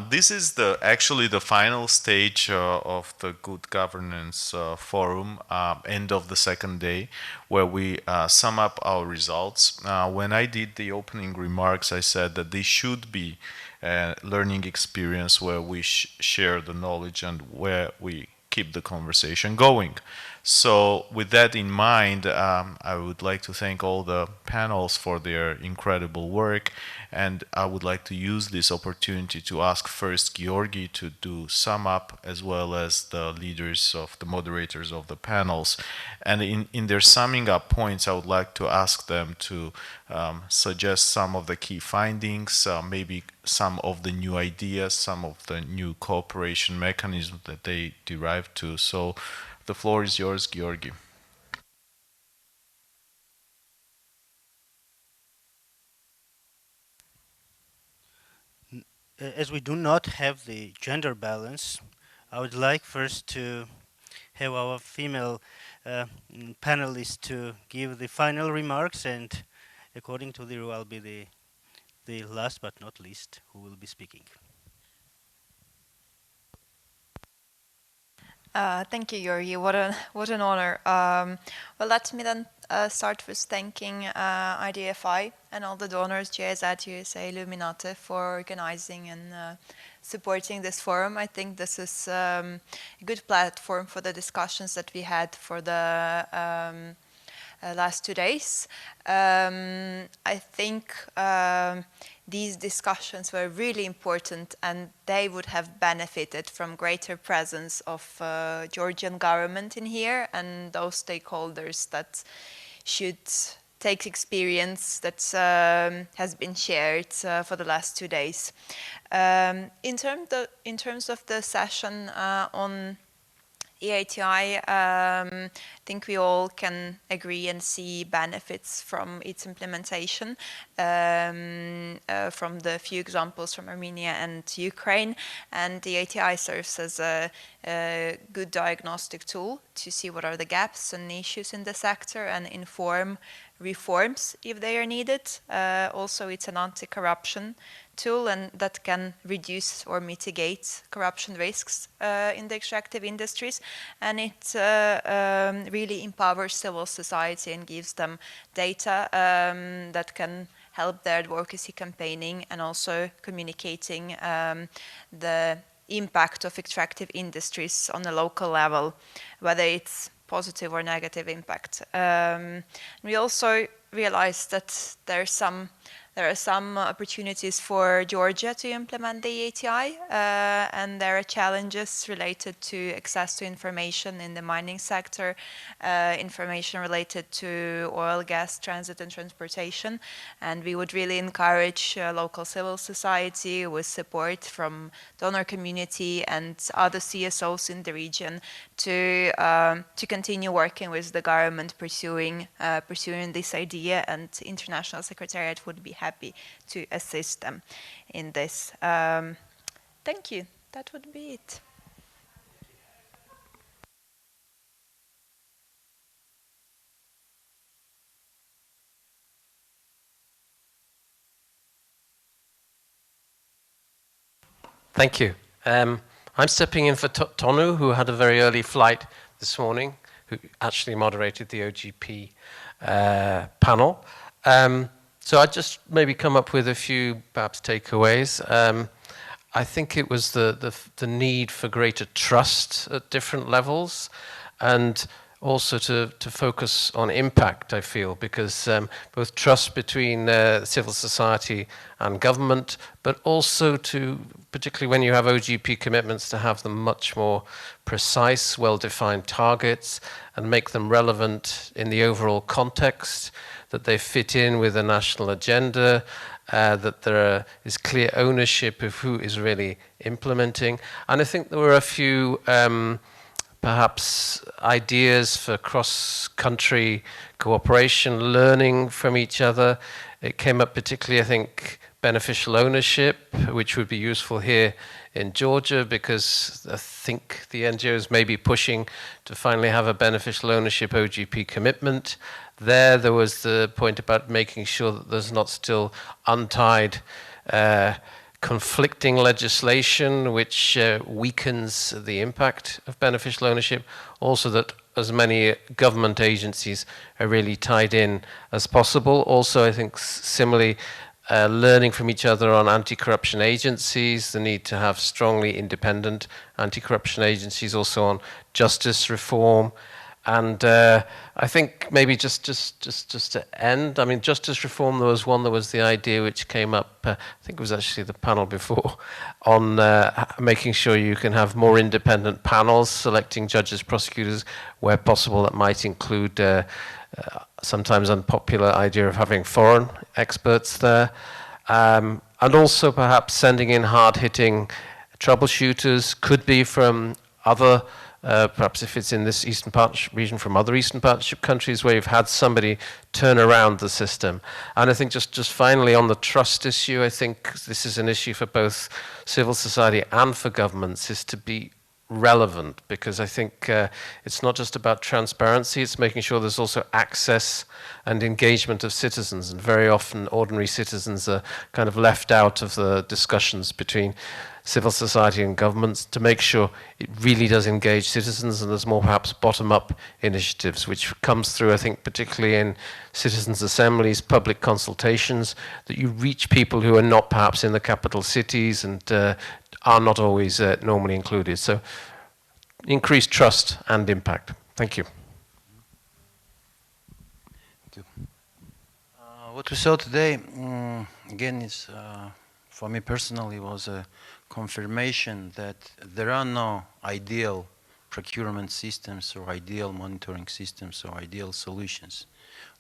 This is actually the final stage of the Good Governance Forum, end of the second day, where we sum up our results. When I did the opening remarks, I said that this should be a learning experience where we share the knowledge and where we keep the conversation going. So with that in mind, I would like to thank all the panels for their incredible work, and I would like to use this opportunity to ask first Giorgi to do sum up, as well as the leaders of the moderators of the panels. And in their summing up points, I would like to ask them to suggest some of the key findings, maybe some of the new ideas, some of the new cooperation mechanisms that they derived to. So the floor is yours, Giorgi. As we do not have the gender balance, I would like first to have our female panelists to give the final remarks, and according to the rule, I'll be the last but not least who will be speaking. Thank you, Giorgi. What an honor. Well, let me then start with thanking IDFI and all the donors, GIZ, USA, Illuminati, for organizing and supporting this forum. I think this is a good platform for the discussions that we had for the last 2 days. I think these discussions were really important, and they would have benefited from greater presence of Georgian government in here and those stakeholders that should take experience that has been shared for the last 2 days. In terms of the session on EITI, I think we all can agree and see benefits from its implementation, from the few examples from Armenia and Ukraine. And the EITI serves as a good diagnostic tool to see what are the gaps and issues in the sector and inform reforms if they are needed. Also, it's an anti-corruption tool, and that can reduce or mitigate corruption risks in the extractive industries, and it really empowers civil society and gives them data that can help their advocacy campaigning and also communicating the impact of extractive industries on a local level, whether it's positive or negative impact. We also realized that there are some opportunities for Georgia to implement the EITI, and there are challenges related to access to information in the mining sector, information related to oil, gas, transit and transportation. And we would really encourage local civil society with support from donor community and other CSOs in the region to continue working with the government pursuing this idea, and International Secretariat would be happy to assist them in this. Thank you. That would be it. Thank you. I'm stepping in for Tonu, who had a very early flight this morning, who actually moderated the OGP panel. So I'd just maybe come up with a few perhaps takeaways. I think it was the need for greater trust at different levels, and also to focus on impact, I feel, because both trust between civil society and government, but also to, particularly when you have OGP commitments, to have them much more precise, well-defined targets and make them relevant in the overall context, that they fit in with a national agenda, that there is clear ownership of who is really implementing. And I think there were a few perhaps ideas for cross-country cooperation, learning from each other. It came up particularly, I think, beneficial ownership, which would be useful here in Georgia, because I think the NGOs may be pushing to finally have a beneficial ownership OGP commitment. There was the point about making sure that there's not still untied conflicting legislation which weakens the impact of beneficial ownership. Also that as many government agencies are really tied in as possible. Also, I think similarly, learning from each other on anti-corruption agencies, the need to have strongly independent anti-corruption agencies, also on justice reform. And I think maybe just to end, I mean, justice reform, there was the idea which came up, I think it was actually the panel before, on making sure you can have more independent panels, selecting judges, prosecutors, where possible. That might include sometimes unpopular idea of having foreign experts there. And also perhaps sending in hard-hitting troubleshooters, could be from other perhaps if it's in this Eastern Partnership region, from other Eastern Partnership countries where you've had somebody turn around the system. And I think just finally on the trust issue, I think this is an issue for both civil society and for governments, is to be relevant, because I think it's not just about transparency, it's making sure there's also access and engagement of citizens, and very often ordinary citizens are kind of left out of the discussions between civil society and governments, to make sure it really does engage citizens, and there's more perhaps bottom-up initiatives, which comes through, I think, particularly in citizens' assemblies, public consultations, that you reach people who are not perhaps in the capital cities and are not always normally included. So increased trust and impact. Thank you. Thank you. What we saw today, again, is for me personally was a confirmation that there are no ideal procurement systems or ideal monitoring systems or ideal solutions.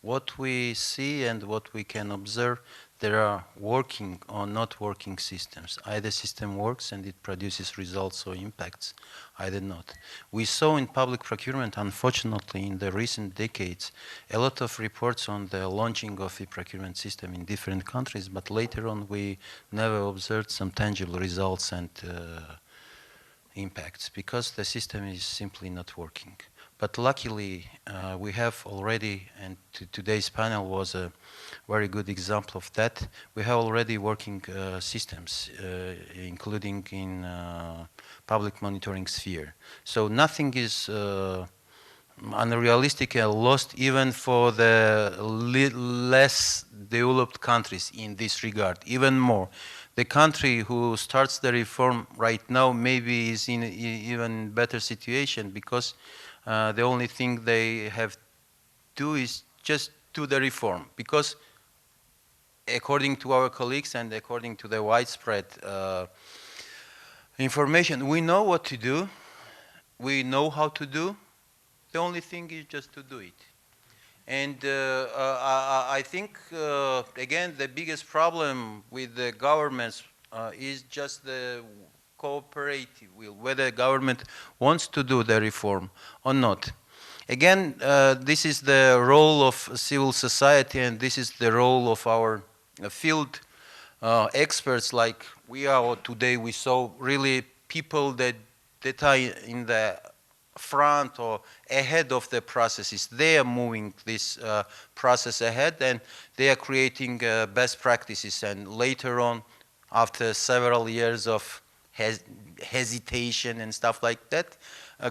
What we see and what we can observe, there are working or not working systems. Either system works and it produces results or impacts, either not. We saw in public procurement, unfortunately, in the recent decades, a lot of reports on the launching of a procurement system in different countries, but later on we never observed some tangible results and impacts, because the system is simply not working. But luckily, we have already, and today's panel was a very good example of that, we have already working systems, including in public monitoring sphere. So nothing is unrealistic and lost even for the less developed countries in this regard, even more. The country who starts the reform right now maybe is in an even better situation, because the only thing they have to do is just do the reform, because according to our colleagues and according to the widespread information, we know what to do, we know how to do, the only thing is just to do it. And I think, again, the biggest problem with the governments is just the cooperative will, whether government wants to do the reform or not. Again, this is the role of civil society, and this is the role of our field experts like we are today. We saw really people that are in the front or ahead of the processes. They are moving this process ahead, and they are creating best practices. And later on, after several years of hesitation and stuff like that,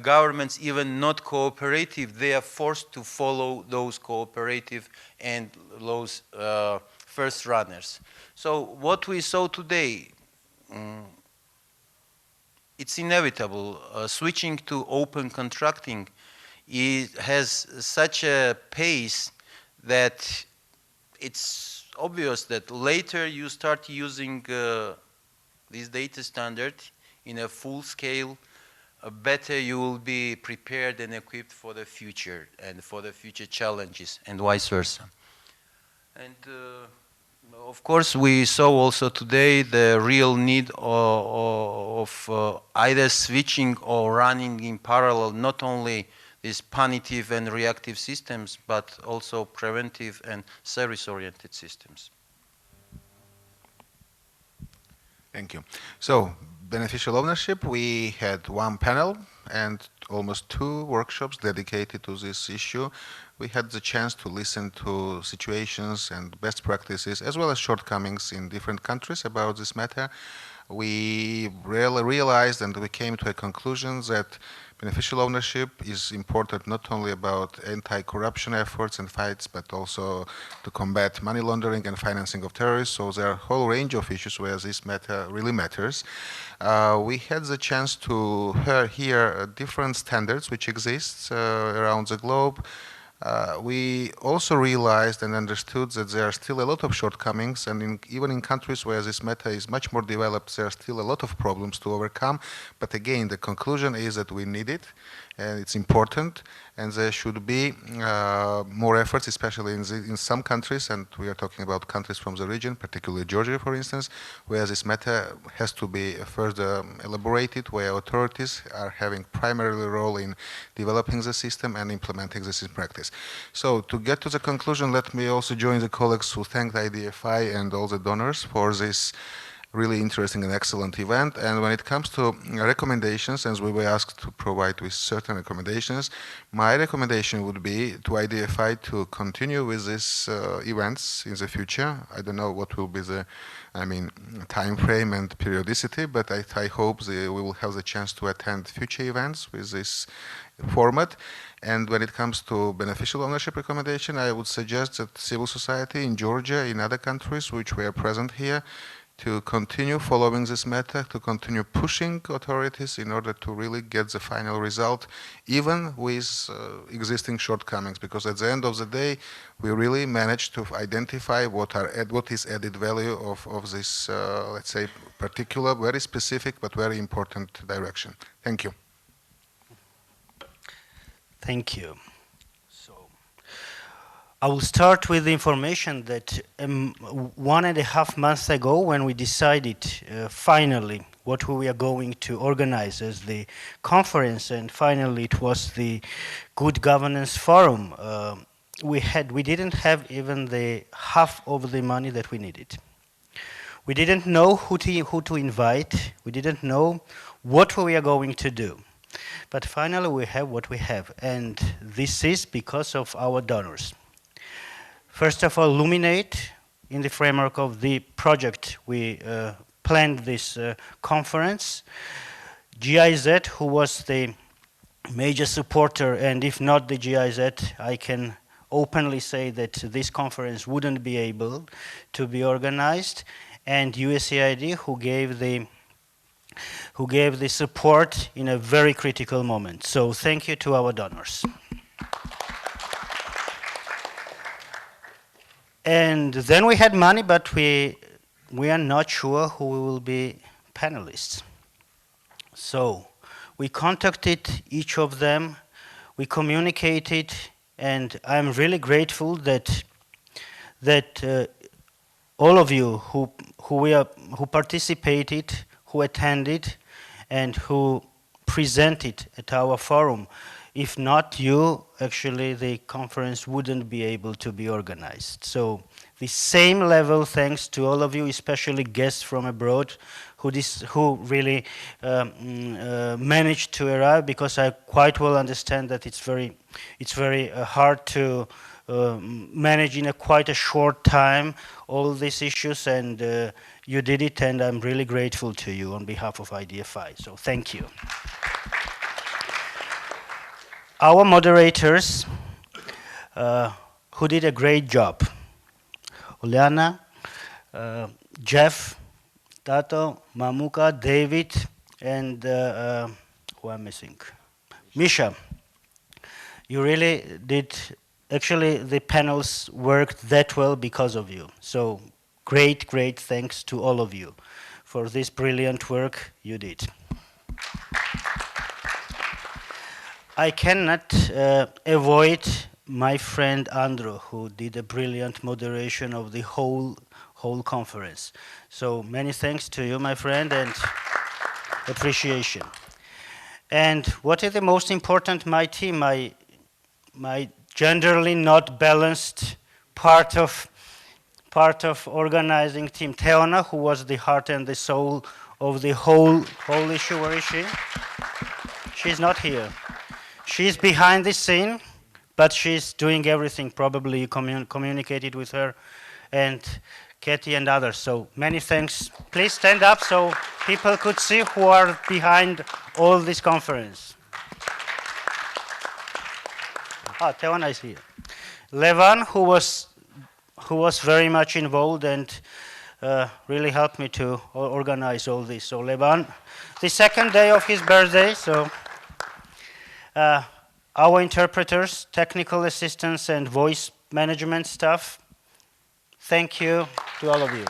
governments, even not cooperative, they are forced to follow those cooperative and those first runners. So what we saw today, it's inevitable. Switching to open contracting has such a pace that it's obvious that later you start using this data standard in a full scale, better you will be prepared and equipped for the future and for the future challenges, and vice versa. And of course, we saw also today the real need of either switching or running in parallel, not only these punitive and reactive systems, but also preventive and service-oriented systems. Thank you. So, beneficial ownership, we had one panel, and almost 2 workshops dedicated to this issue. We had the chance to listen to situations and best practices as well as shortcomings in different countries about this matter. We really realized and we came to a conclusion that beneficial ownership is important not only about anti-corruption efforts and fights, but also to combat money laundering and financing of terrorists. So there are a whole range of issues where this matter really matters. We had the chance to hear different standards which exist around the globe. We also realized and understood that there are still a lot of shortcomings, and even in countries where this matter is much more developed, there are still a lot of problems to overcome. But again, the conclusion is that we need it, and it's important, and there should be more efforts, especially in some countries, and we are talking about countries from the region, particularly Georgia, for instance, where this matter has to be further elaborated, where authorities are having primarily role in developing the system and implementing this in practice. So to get to the conclusion, let me also join the colleagues who thanked IDFI and all the donors for this really interesting and excellent event. And when it comes to recommendations, as we were asked to provide with certain recommendations, my recommendation would be to IDFI to continue with these events in the future. I don't know what will be the time frame and periodicity, but I hope we will have the chance to attend future events with this format. And when it comes to beneficial ownership recommendation, I would suggest that civil society in Georgia, in other countries which were present here, to continue following this matter, to continue pushing authorities in order to really get the final result, even with existing shortcomings, because at the end of the day, we really managed to identify what is added value of this, let's say, particular, very specific, but very important direction. Thank you. Thank you. I will start with the information that 1.5 months ago, when we decided finally what we are going to organize as the conference, and finally it was the Good Governance Forum, we didn't have even the half of the money that we needed. We didn't know who to invite. We didn't know what we are going to do. But finally we have what we have, and this is because of our donors. First of all, Luminate, in the framework of the project, we planned this conference. GIZ, who was the major supporter, and if not the GIZ, I can openly say that this conference wouldn't be able to be organized, and USAID, who gave the support in a very critical moment. So thank you to our donors. And then we had money, but we are not sure who will be panelists. So we contacted each of them, we communicated, and I'm really grateful that all of you who participated, who attended, and who presented at our forum. If not you, actually the conference wouldn't be able to be organized. So the same level thanks to all of you, especially guests from abroad who really managed to arrive, because I quite well understand that it's very hard to manage in quite a short time all these issues, and you did it, and I'm really grateful to you on behalf of IDFI. So thank you. Our moderators, who did a great job: Oliana, Jeff, Tato, Mamuka, David, and who I'm missing? Misha. You really did. Actually, the panels worked that well because of you. So great thanks to all of you for this brilliant work you did. I cannot avoid my friend Andrew, who did a brilliant moderation of the whole conference. So many thanks to you, my friend, and appreciation. And what is the most important? My team, my genderly not balanced part of organizing team. Teona, who was the heart and the soul of the whole issue. Where is she? She's not here. She's behind the scene, but she's doing everything. Probably you communicated with her, and Katie and others. So many thanks. Please stand up so people could see who are behind all this conference. Teona is here. Levan, who was very much involved and really helped me to organize all this. So Levan, the second day of his birthday, so our interpreters, technical assistants, and voice management staff, thank you to all of you.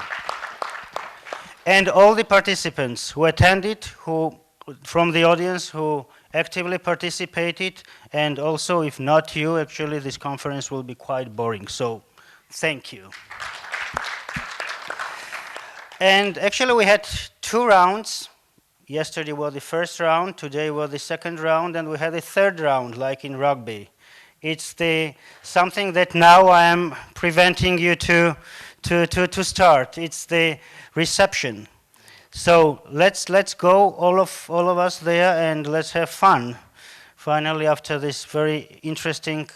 And all the participants who attended, who from the audience, who actively participated, and also if not you, actually this conference will be quite boring, so thank you. And actually we had 2 rounds. Yesterday was the first round, today was the second round, and we had a third round, like in rugby. It's something that now I am preventing you to start. It's the reception. So let's go, all of us there, and let's have fun. Finally, after this very interesting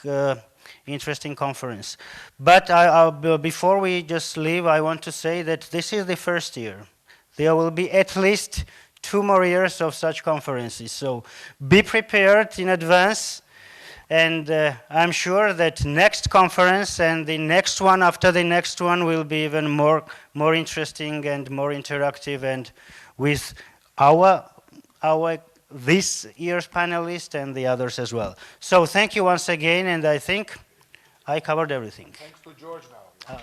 conference. But before we just leave, I want to say that this is the first year. There will be at least 2 more years of such conferences. So be prepared in advance. And I'm sure that next conference and the next one after the next one will be even more interesting and more interactive, and with this year's panelists and the others as well. So thank you once again, and I think I covered everything. Thanks to George now.